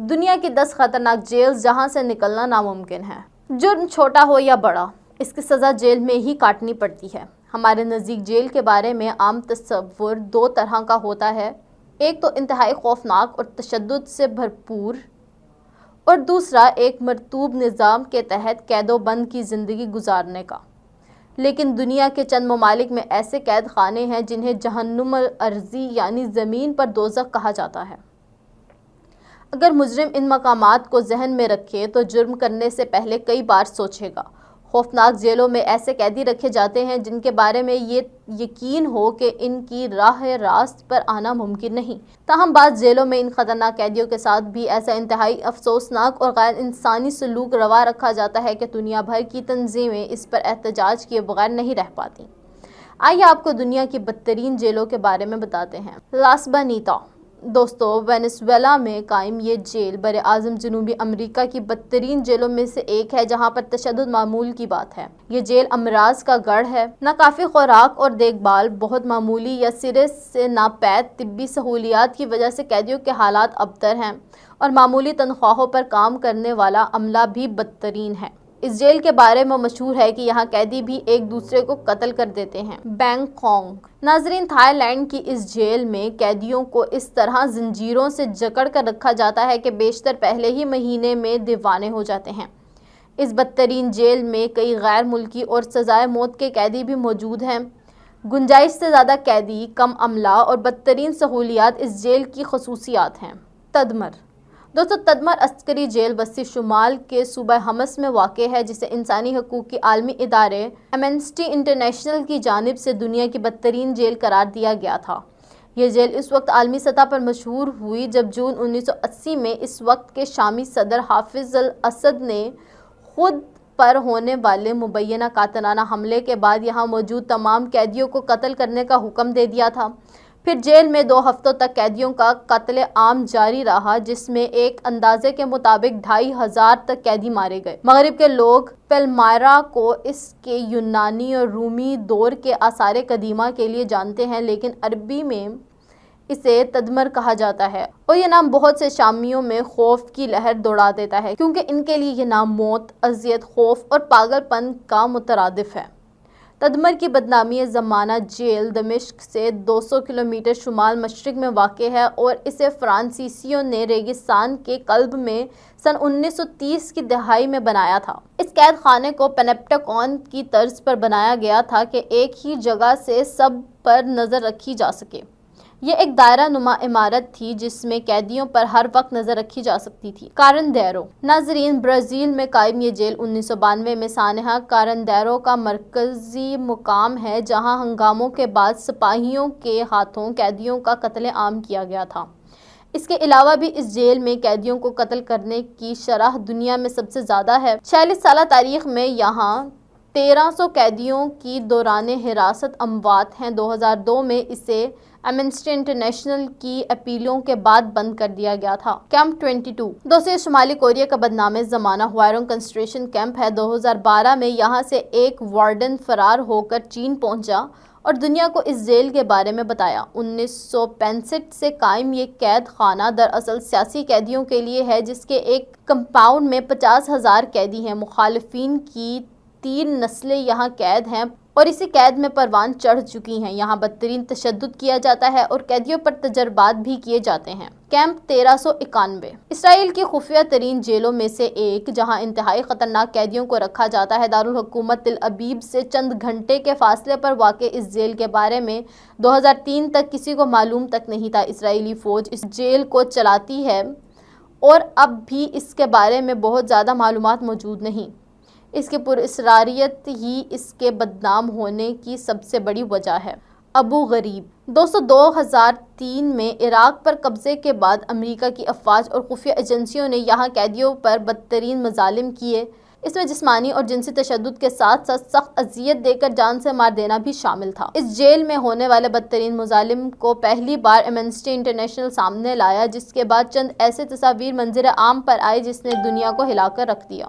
دنیا کی 10 خطرناک جیل جہاں سے نکلنا ناممکن ہے۔ جرم چھوٹا ہو یا بڑا، اس کی سزا جیل میں ہی کاٹنی پڑتی ہے۔ ہمارے نزدیک جیل کے بارے میں عام تصور دو طرح کا ہوتا ہے، ایک تو انتہائی خوفناک اور تشدد سے بھرپور، اور دوسرا ایک مرطوب نظام کے تحت قید و بند کی زندگی گزارنے کا۔ لیکن دنیا کے چند ممالک میں ایسے قید خانے ہیں جنہیں جہنم الارضی یعنی زمین پر دوزخ کہا جاتا ہے۔ اگر مجرم ان مقامات کو ذہن میں رکھے تو جرم کرنے سے پہلے کئی بار سوچے گا۔ خوفناک جیلوں میں ایسے قیدی رکھے جاتے ہیں جن کے بارے میں یہ یقین ہو کہ ان کی راہ راست پر آنا ممکن نہیں۔ تاہم بعض جیلوں میں ان خطرناک قیدیوں کے ساتھ بھی ایسا انتہائی افسوسناک اور غیر انسانی سلوک روا رکھا جاتا ہے کہ دنیا بھر کی تنظیمیں اس پر احتجاج کیے بغیر نہیں رہ پاتی۔ آئیے آپ کو دنیا کی بدترین جیلوں کے بارے میں بتاتے ہیں۔ لاس بنیتا دوستو، وینزویلا میں قائم یہ جیل براعظم جنوبی امریکہ کی بدترین جیلوں میں سے ایک ہے جہاں پر تشدد معمول کی بات ہے۔ یہ جیل امراض کا گڑھ ہے۔ ناکافی خوراک اور دیکھ بھال، بہت معمولی یا سرے سے ناپید طبی سہولیات کی وجہ سے قیدیوں کے حالات ابتر ہیں، اور معمولی تنخواہوں پر کام کرنے والا عملہ بھی بدترین ہے۔ اس جیل کے بارے میں مشہور ہے کہ یہاں قیدی بھی ایک دوسرے کو قتل کر دیتے ہیں۔ بینکاک ناظرین، تھائی لینڈ کی اس جیل میں قیدیوں کو اس طرح زنجیروں سے جکڑ کر رکھا جاتا ہے کہ بیشتر پہلے ہی مہینے میں دیوانے ہو جاتے ہیں۔ اس بدترین جیل میں کئی غیر ملکی اور سزائے موت کے قیدی بھی موجود ہیں۔ گنجائش سے زیادہ قیدی، کم عملہ اور بدترین سہولیات اس جیل کی خصوصیات ہیں۔ تدمر دوستو، تدمر عسکری جیل وسطی شمال کے صوبہ حمص میں واقع ہے، جسے انسانی حقوق کے عالمی ادارے ایمنسٹی انٹرنیشنل کی جانب سے دنیا کی بدترین جیل قرار دیا گیا تھا۔ یہ جیل اس وقت عالمی سطح پر مشہور ہوئی جب جون 1980 میں اس وقت کے شامی صدر حافظ الاسد نے خود پر ہونے والے مبینہ قاتلانہ حملے کے بعد یہاں موجود تمام قیدیوں کو قتل کرنے کا حکم دے دیا تھا۔ پھر جیل میں 2 ہفتوں تک قیدیوں کا قتل عام جاری رہا، جس میں ایک اندازے کے مطابق 2500 تک قیدی مارے گئے۔ مغرب کے لوگ پیلمائرا کو اس کے یونانی اور رومی دور کے آثار قدیمہ کے لیے جانتے ہیں، لیکن عربی میں اسے تدمر کہا جاتا ہے، اور یہ نام بہت سے شامیوں میں خوف کی لہر دوڑا دیتا ہے، کیونکہ ان کے لیے یہ نام موت، اذیت، خوف اور پاگل پن کا مترادف ہے۔ تدمر کی بدنامی زمانہ جیل دمشق سے 200 کلومیٹر شمال مشرق میں واقع ہے، اور اسے فرانسیسیوں نے ریگستان کے قلب میں سن 1930 کی دہائی میں بنایا تھا۔ اس قید خانے کو پینپٹاگون کی طرز پر بنایا گیا تھا کہ ایک ہی جگہ سے سب پر نظر رکھی جا سکے۔ یہ ایک دائرہ نما عمارت تھی جس میں قیدیوں پر ہر وقت نظر رکھی جا سکتی تھی۔ کارندیرو ناظرین، برازیل میں قائم یہ جیل 1992 میں سانحہ کارندیرو کا مرکزی مقام ہے، جہاں ہنگاموں کے بعد سپاہیوں کے ہاتھوں قیدیوں کا قتل عام کیا گیا تھا۔ اس کے علاوہ بھی اس جیل میں قیدیوں کو قتل کرنے کی شرح دنیا میں سب سے زیادہ ہے۔ 46 سالہ تاریخ میں یہاں 1300 قیدیوں کی دوران حراست اموات ہیں۔ 2002 میں اسے ایمنسٹی انٹرنیشنل کی اپیلوں کے بعد بند کر دیا گیا تھا۔ کیمپ 22 دوستو، شمالی کوریا کا بدنام زمانہ ہوائرونگ کنسنٹریشن کیمپ ہے۔ 2012 میں یہاں سے ایک وارڈن فرار ہو کر چین پہنچا اور دنیا کو اس جیل کے بارے میں بتایا۔ 1965 سے قائم یہ قید خانہ دراصل سیاسی قیدیوں کے لیے ہے، جس کے ایک کمپاؤنڈ میں 50,000 قیدی ہیں۔ مخالفین کی 3 نسلیں یہاں قید ہیں اور اسی قید میں پروان چڑھ چکی ہیں۔ یہاں بدترین تشدد کیا جاتا ہے اور قیدیوں پر تجربات بھی کیے جاتے ہیں۔ کیمپ 1391 اسرائیل کی خفیہ ترین جیلوں میں سے ایک، جہاں انتہائی خطرناک قیدیوں کو رکھا جاتا ہے۔ دارالحکومت تل ابیب سے چند گھنٹے کے فاصلے پر واقع اس جیل کے بارے میں 2003 تک کسی کو معلوم تک نہیں تھا۔ اسرائیلی فوج اس جیل کو چلاتی ہے اور اب بھی اس کے بارے میں بہت زیادہ معلومات موجود نہیں۔ اس کی پراسراریت ہی اس کے بدنام ہونے کی سب سے بڑی وجہ ہے۔ ابو غریب دوستو، 2003 میں عراق پر قبضے کے بعد امریکہ کی افواج اور خفیہ ایجنسیوں نے یہاں قیدیوں پر بدترین مظالم کیے۔ اس میں جسمانی اور جنسی تشدد کے ساتھ ساتھ سخت اذیت دے کر جان سے مار دینا بھی شامل تھا۔ اس جیل میں ہونے والے بدترین مظالم کو پہلی بار ایمنسٹی انٹرنیشنل سامنے لایا، جس کے بعد چند ایسے تصاویر منظر عام پر آئے جس نے دنیا کو ہلا کر رکھ دیا۔